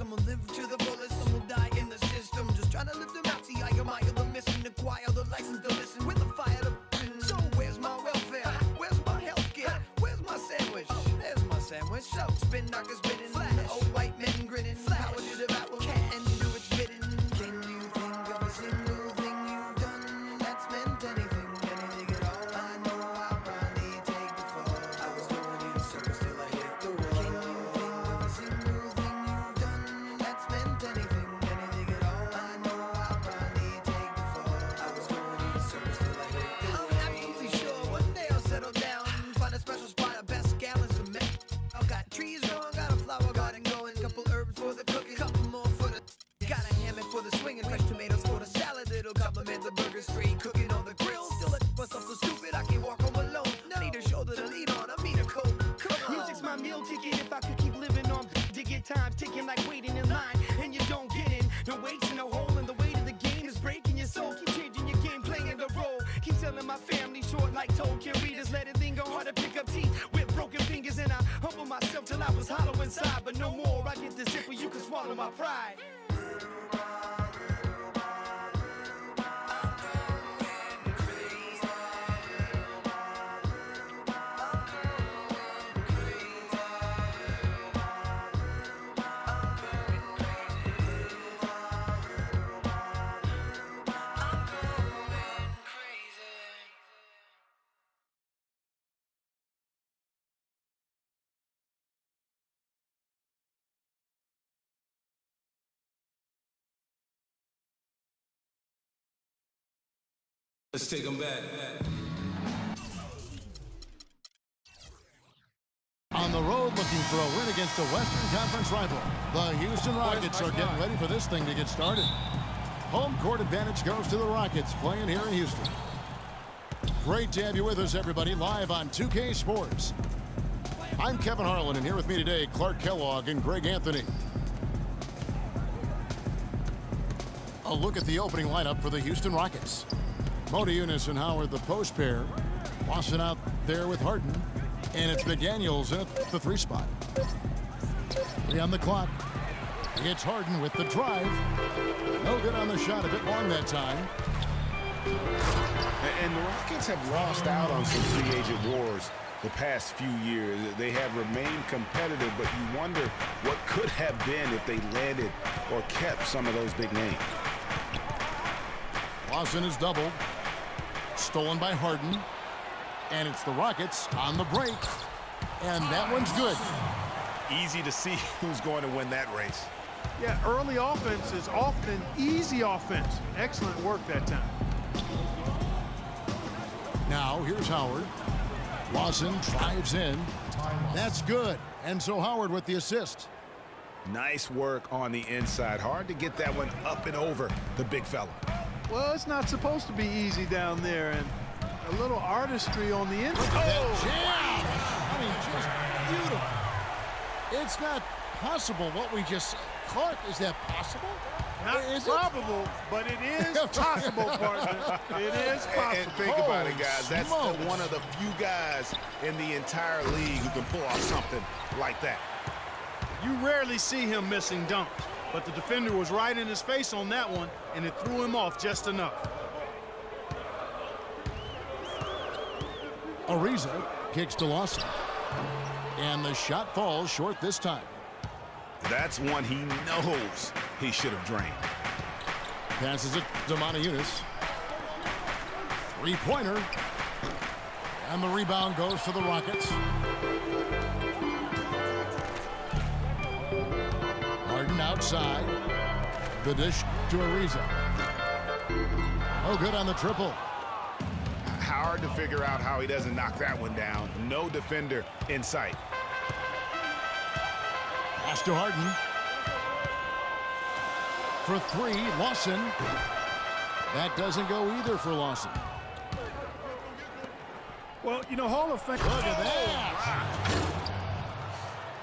Some will live to the fullest, some will die in the system. Just trying to live them out, see I admire the missing, acquire the license to listen with a fire to. So where's my welfare? Where's my healthcare? Where's my sandwich? There's my sandwich. So spin knockers spinning, old white men grinning. Power to devour and do its bidding. Can you think of a single thing you've done that's meant anything, anything at all? I know I'll probably take the fall. I was going in circles till I hit the wall. Can you think of a single thing you've done that's meant anything, anything at all? I know I'll probably take the fall. I was going in circles till I hit the wall. I'm absolutely sure one day I'll settle down, find a special spot, a best gallons of milk. I've got trees growing, got a flower garden going, couple herbs for the cooking, couple more for the. Got a hammock for the swinging, fresh tomatoes for the salad. It'll compliment the burger, straight cooking on the grill. Still let myself so stupid I can't walk home alone. No. Need a shoulder to lean on, I need a coat. Music's my meal ticket. If I could keep living on to get time ticking like waiting in line, and you don't get in. No weights in no hole, and the weight of the game is breaking your soul. Keep changing your game, playing the role. Keep telling my family short like Tolkien readers. Let it linger hard to pick up teeth with broken fingers, and I humble myself till I was hollow inside. But no more, I get the zipper, you can swallow my pride. Let's take them back. On the road looking for a win against a Western Conference rival. The Houston Rockets are getting ready for this thing to get started. Home court advantage goes to the Rockets playing here in Houston. Great to have you with us, everybody, live on 2K Sports. I'm Kevin Harlan, and here with me today, Clark Kellogg and Greg Anthony. A look at the opening lineup for the Houston Rockets. Modiunas and Howard, the post pair. Lawson out there with Harden. And it's McDaniels in at the 3 spot. 3 on the clock. It's Harden with the drive. No good on the shot, a bit long that time. And the Rockets have lost out on some free agent wars the past few years. They have remained competitive, but you wonder what could have been if they landed or kept some of those big names. Lawson is doubled. Stolen by Harden. And it's the Rockets on the break. And that one's good. Easy to see who's going to win that race. Yeah, early offense is often easy offense. Excellent work that time. Now, here's Howard. Lawson drives in. That's good. And so Howard with the assist. Nice work on the inside. Hard to get that one up and over the big fella. Well, it's not supposed to be easy down there, and a little artistry on the inside. That jam! I mean, just beautiful. It's not possible what we just said. Clark, is that possible? Not probable, but it is possible, partner. It is possible. And think about it, guys. That's one of the few guys in the entire league who can pull off something like that. You rarely see him missing dunks, but the defender was right in his face on that one, and it threw him off just enough. Ariza kicks to Lawson. And the shot falls short this time. That's one he knows he should have drained. Passes it to Modiunas. Three-pointer. And the rebound goes to the Rockets. Harden outside. The dish to Ariza. No good on the triple. Hard to figure out how he doesn't knock that one down. No defender in sight. Pass to Harden. For 3, Lawson. That doesn't go either for Lawson. Well, you know, Hall of Fame. Look at that.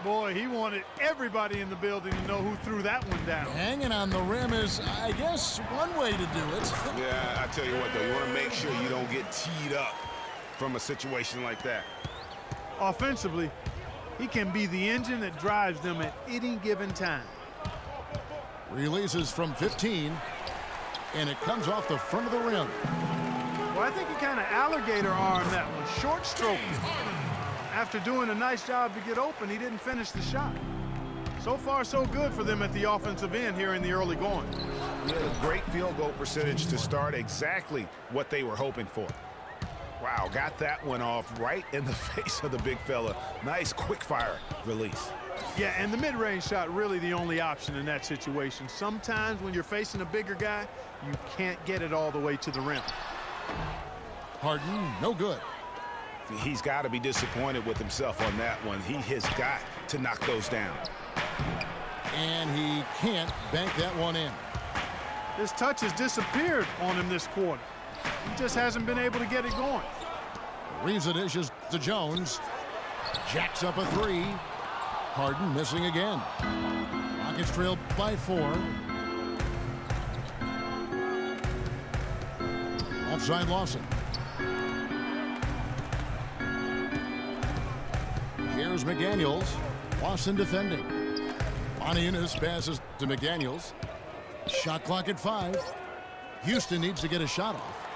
Boy, he wanted everybody in the building to know who threw that one down. Hanging on the rim is, I guess, one way to do it. Yeah, I tell you what, though, you want to make sure you don't get teed up from a situation like that. Offensively, he can be the engine that drives them at any given time. Releases from 15, and it comes off the front of the rim. Well, I think he kind of alligator armed that one, short stroked it. After doing a nice job to get open, he didn't finish the shot. So far, so good for them at the offensive end here in the early going. He had a great field goal percentage to start, exactly what they were hoping for. Wow, got that one off right in the face of the big fella. Nice quick fire release. Yeah, and the mid-range shot really the only option in that situation. Sometimes when you're facing a bigger guy, you can't get it all the way to the rim. Harden, no good. He's got to be disappointed with himself on that one. He has got to knock those down. And he can't bank that one in. His touch has disappeared on him this quarter. He just hasn't been able to get it going. Reeves it dishes to Jones. Jacks up a three. Harden missing again. Rockets trail by 4. Offside Lawson. Here's McDaniels. Lawson defending. Onianis passes to McDaniels. Shot clock at 5. Houston needs to get a shot off.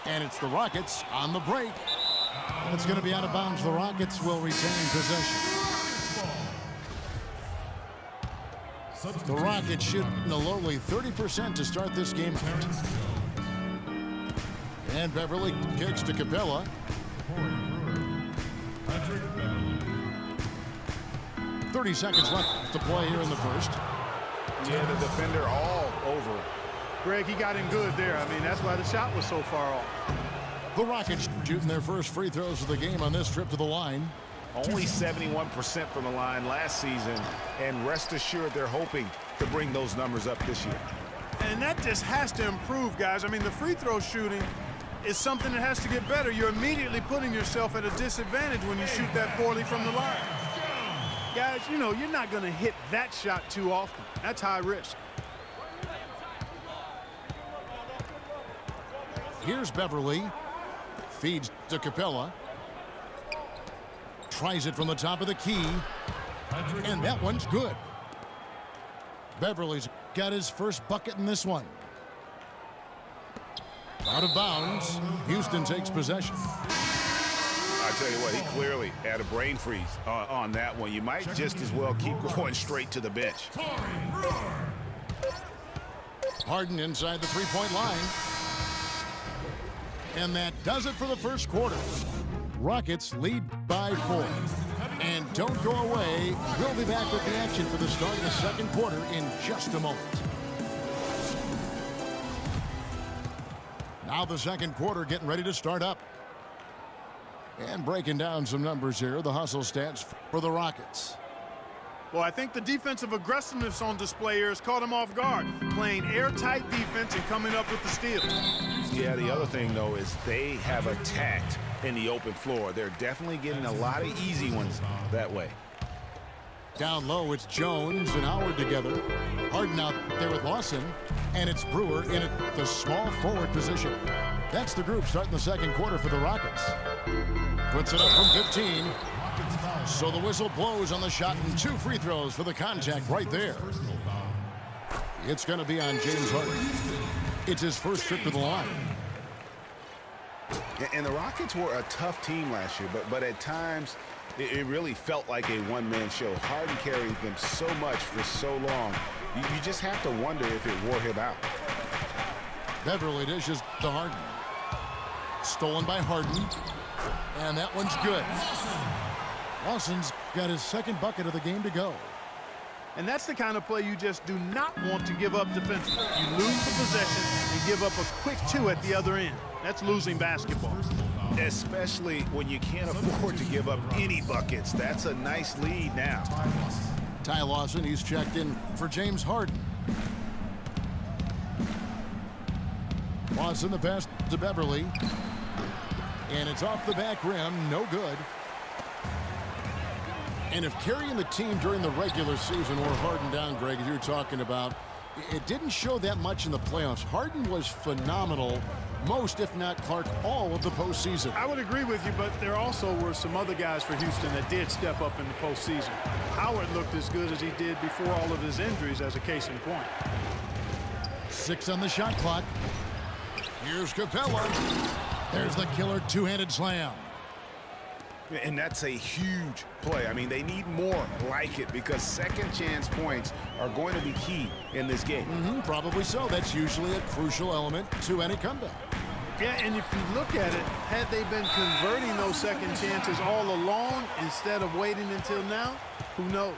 And it's the Rockets on the break. And it's going to be out of bounds. The Rockets will retain possession. The Rockets shooting a lowly 30% to start this game. And Beverly kicks to Capella. 30 seconds left to play here in the first. Yeah, the defender all over it. Greg, he got in good there. I mean, that's why the shot was so far off. The Rockets shooting their first free throws of the game on this trip to the line. Only 71% from the line last season, and rest assured they're hoping to bring those numbers up this year. And that just has to improve, guys. I mean, the free throw shooting is something that has to get better. You're immediately putting yourself at a disadvantage when you shoot that poorly from the line. Guys, you know, you're not going to hit that shot too often. That's high risk. Here's Beverly. Feeds to Capella. Tries it from the top of the key. And that one's good. Beverly's got his first bucket in this one. Out of bounds. Houston takes possession. I tell you what, he clearly had a brain freeze on that one. You might just as well keep going straight to the bench. Harden inside the three-point line. And that does it for the first quarter. Rockets lead by 4. And don't go away. We'll be back with the action for the start of the second quarter in just a moment. Now the second quarter getting ready to start up. And breaking down some numbers here, the hustle stats for the Rockets. Well, I think the defensive aggressiveness on display here has caught him off guard, playing airtight defense and coming up with the steals. Yeah, the other thing, though, is they have attacked in the open floor. They're definitely getting a lot of easy ones that way. Down low, it's Jones and Howard together. Harden out there with Lawson, and it's Brewer in the small forward position. That's the group starting the second quarter for the Rockets. Puts it up from 15. So the whistle blows on the shot and 2 free throws for the contact right there. It's going to be on James Harden. It's his first trip to the line. And the Rockets were a tough team last year, but at times it really felt like a one-man show. Harden carried them so much for so long. You just have to wonder if it wore him out. Beverly dishes to Harden. Stolen by Harden. And that one's good. Lawson's got his second bucket of the game to go. And that's the kind of play you just do not want to give up defensively. You lose the possession and give up a quick 2 at the other end. That's losing basketball. Especially when you can't afford to give up any buckets. That's a nice lead now. Ty Lawson, he's checked in for James Harden. Lawson the pass to Beverly. And it's off the back rim, no good. And if carrying the team during the regular season wore Harden down, Greg, as you're talking about, it didn't show that much in the playoffs. Harden was phenomenal most, if not Clark, all of the postseason. I would agree with you, but there also were some other guys for Houston that did step up in the postseason. Howard looked as good as he did before all of his injuries, as a case in point. 6 on the shot clock. Here's Capella. There's the killer two-handed slam. And that's a huge play. I mean, they need more like it because second chance points are going to be key in this game. Probably so. That's usually a crucial element to any comeback. Yeah, and if you look at it, had they been converting those second chances all along instead of waiting until now, who knows?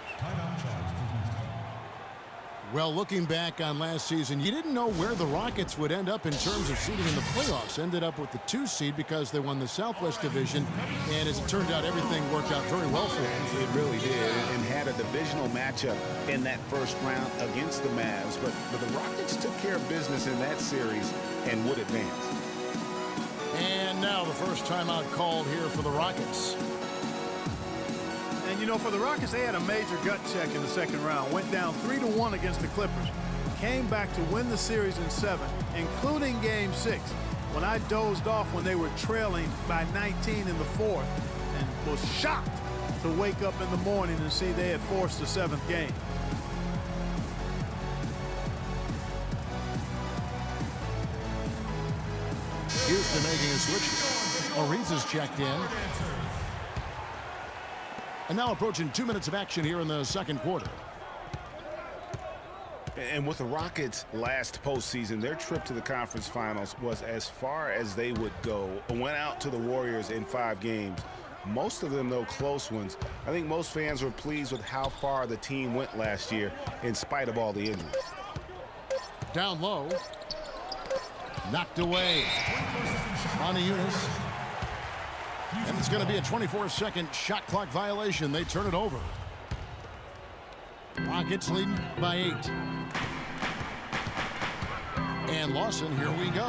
Well, looking back on last season, you didn't know where the Rockets would end up in terms of seeding in the playoffs. Ended up with the 2 seed because they won the Southwest Division, and as it turned out, everything worked out very well for them. It really did, and had a divisional matchup in that first round against the Mavs. But the Rockets took care of business in that series and would advance. And now the first timeout called here for the Rockets. And, you know, for the Rockets, they had a major gut check in the second round. Went down 3-1 against the Clippers. Came back to win the series in 7, including Game 6, when I dozed off when they were trailing by 19 in the 4th and was shocked to wake up in the morning and see they had forced the 7th game. Houston making a switch. Ariza's checked in. And now approaching 2 minutes of action here in the second quarter. And with the Rockets' last postseason, their trip to the conference finals was as far as they would go. Went out to the Warriors in 5 games. Most of them, though, close ones. I think most fans were pleased with how far the team went last year in spite of all the injuries. Down low. Knocked away. Yunus. And it's going to be a 24-second shot clock violation. They turn it over. Rockets leading by 8. And Lawson, here we go.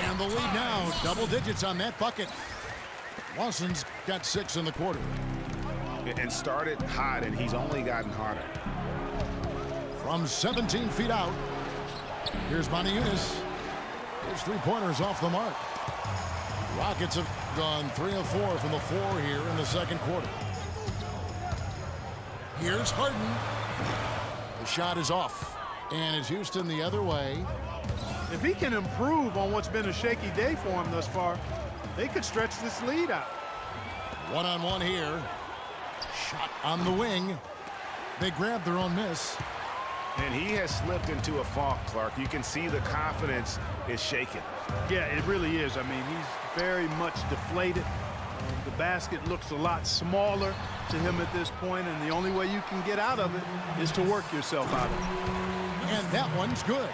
And the lead now, double digits on that bucket. Lawson's got 6 in the quarter. And started hot, and he's only gotten hotter. From 17 feet out, here's Yunus. His 3-pointers off the mark. Rockets have gone 3 of 4 from the floor here in the second quarter. Here's Harden. The shot is off. And it's Houston the other way. If he can improve on what's been a shaky day for him thus far, they could stretch this lead out. One-on-one here. Shot on the wing. They grabbed their own miss. And he has slipped into a funk, Clark. You can see the confidence is shaken. Yeah, it really is. I mean, he's very much deflated. The basket looks a lot smaller to him at this point, and the only way you can get out of it is to work yourself out of it. And that one's good.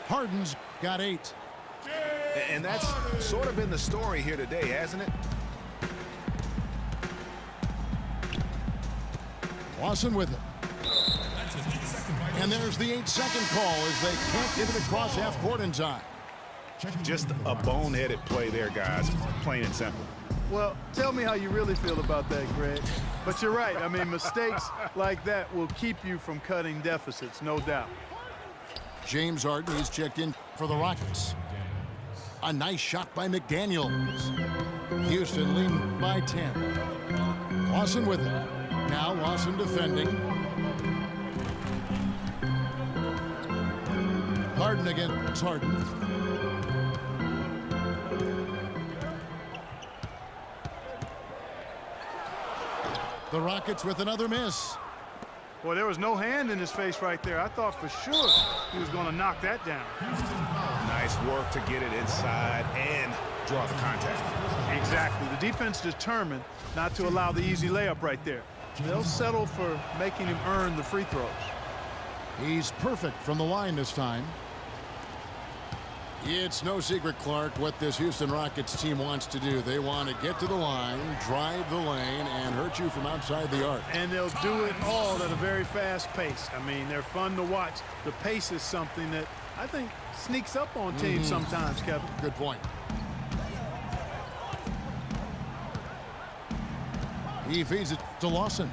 Harden's got 8. And that's sort of been the story here today, hasn't it? Lawson with it. And there's the 8-second call as they can't get it across half court in time. Just a boneheaded play there, guys. Plain and simple. Well, tell me how you really feel about that, Greg. But you're right. I mean, mistakes like that will keep you from cutting deficits, no doubt. James Harden, he's checked in for the Rockets. A nice shot by McDaniels. Houston leading by 10. Lawson with it. Now Lawson defending. Harden against Harden. The Rockets with another miss. Boy, there was no hand in his face right there. I thought for sure he was going to knock that down. Nice work to get it inside and draw the contact. Exactly. The defense determined not to allow the easy layup right there. They'll settle for making him earn the free throws. He's perfect from the line this time. It's no secret, Clark, what this Houston Rockets team wants to do. They want to get to the line, drive the lane, and hurt you from outside the arc. And they'll do it all at a very fast pace. I mean, they're fun to watch. The pace is something that I think sneaks up on teams sometimes, Kevin. Good point. He feeds it to Lawson.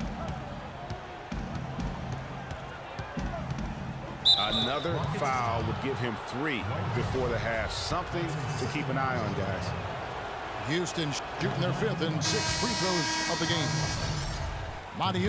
Another foul would give him 3 before the half. Something to keep an eye on, guys. Houston shooting their 5th and 6th free throws of the game. Monty